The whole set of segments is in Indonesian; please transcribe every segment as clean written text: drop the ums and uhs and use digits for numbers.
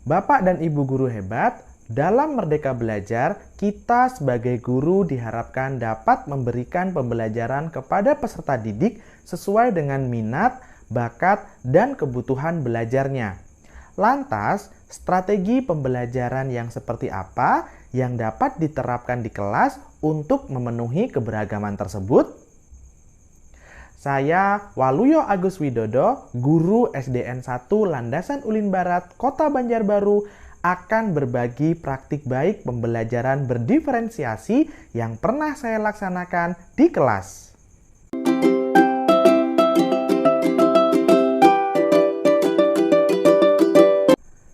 Bapak dan Ibu guru hebat, dalam Merdeka Belajar, kita sebagai guru diharapkan dapat memberikan pembelajaran kepada peserta didik sesuai dengan minat, bakat, dan kebutuhan belajarnya. Lantas, strategi pembelajaran yang seperti apa yang dapat diterapkan di kelas untuk memenuhi keberagaman tersebut? Saya Waluyo Agus Widodo, guru SDN 1 Landasan Ulin Barat, Kota Banjarbaru, akan berbagi praktik baik pembelajaran berdiferensiasi yang pernah saya laksanakan di kelas.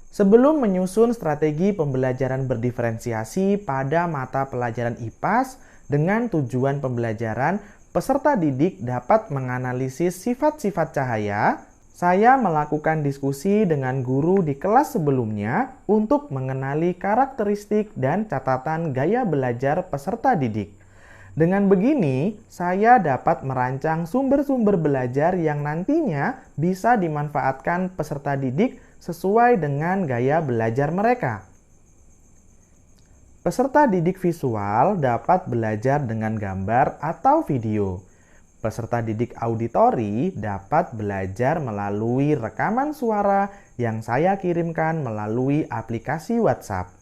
Sebelum menyusun strategi pembelajaran berdiferensiasi pada mata pelajaran IPAS dengan tujuan pembelajaran, peserta didik dapat menganalisis sifat-sifat cahaya. Saya melakukan diskusi dengan guru di kelas sebelumnya untuk mengenali karakteristik dan catatan gaya belajar peserta didik. Dengan begini, saya dapat merancang sumber-sumber belajar yang nantinya bisa dimanfaatkan peserta didik sesuai dengan gaya belajar mereka. Peserta didik visual dapat belajar dengan gambar atau video. Peserta didik auditori dapat belajar melalui rekaman suara yang saya kirimkan melalui aplikasi WhatsApp.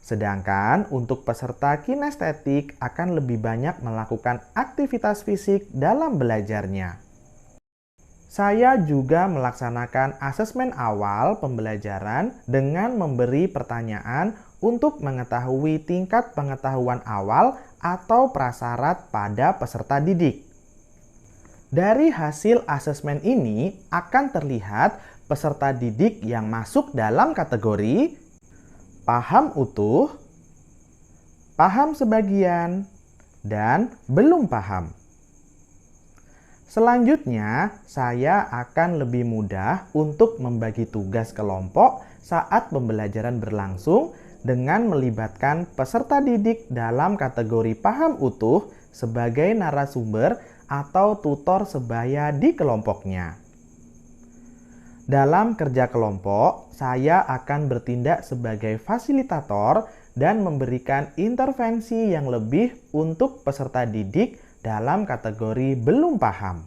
Sedangkan untuk peserta kinestetik akan lebih banyak melakukan aktivitas fisik dalam belajarnya. Saya juga melaksanakan asesmen awal pembelajaran dengan memberi pertanyaan untuk mengetahui tingkat pengetahuan awal atau prasyarat pada peserta didik. Dari hasil asesmen ini akan terlihat peserta didik yang masuk dalam kategori paham utuh, paham sebagian, dan belum paham. Selanjutnya, saya akan lebih mudah untuk membagi tugas kelompok saat pembelajaran berlangsung dengan melibatkan peserta didik dalam kategori paham utuh sebagai narasumber atau tutor sebaya di kelompoknya. Dalam kerja kelompok, saya akan bertindak sebagai fasilitator dan memberikan intervensi yang lebih untuk peserta didik dalam kategori belum paham.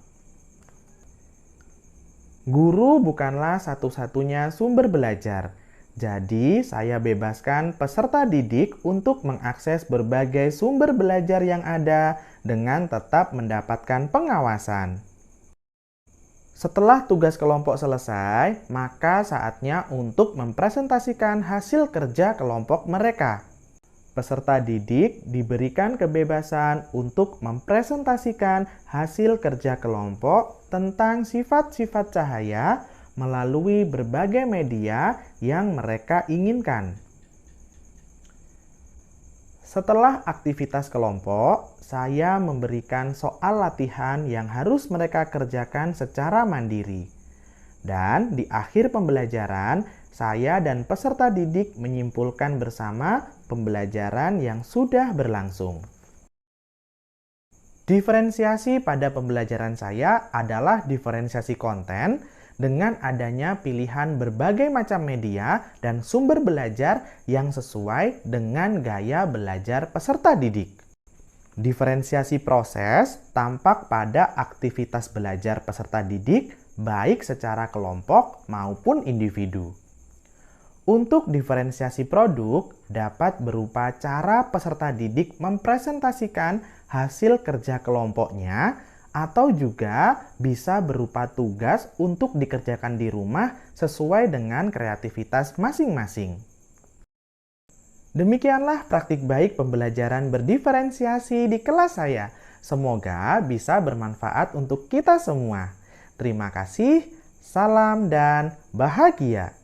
Guru bukanlah satu-satunya sumber belajar, jadi saya bebaskan peserta didik untuk mengakses berbagai sumber belajar yang ada dengan tetap mendapatkan pengawasan. Setelah tugas kelompok selesai, maka saatnya untuk mempresentasikan hasil kerja kelompok mereka. Peserta didik diberikan kebebasan untuk mempresentasikan hasil kerja kelompok tentang sifat-sifat cahaya melalui berbagai media yang mereka inginkan. Setelah aktivitas kelompok, saya memberikan soal latihan yang harus mereka kerjakan secara mandiri. Dan di akhir pembelajaran, saya dan peserta didik menyimpulkan bersama pembelajaran yang sudah berlangsung. Diferensiasi pada pembelajaran saya adalah diferensiasi konten dengan adanya pilihan berbagai macam media dan sumber belajar yang sesuai dengan gaya belajar peserta didik. Diferensiasi proses tampak pada aktivitas belajar peserta didik baik secara kelompok maupun individu. Untuk diferensiasi produk dapat berupa cara peserta didik mempresentasikan hasil kerja kelompoknya atau juga bisa berupa tugas untuk dikerjakan di rumah sesuai dengan kreativitas masing-masing. Demikianlah praktik baik pembelajaran berdiferensiasi di kelas saya. Semoga bisa bermanfaat untuk kita semua. Terima kasih, salam dan bahagia.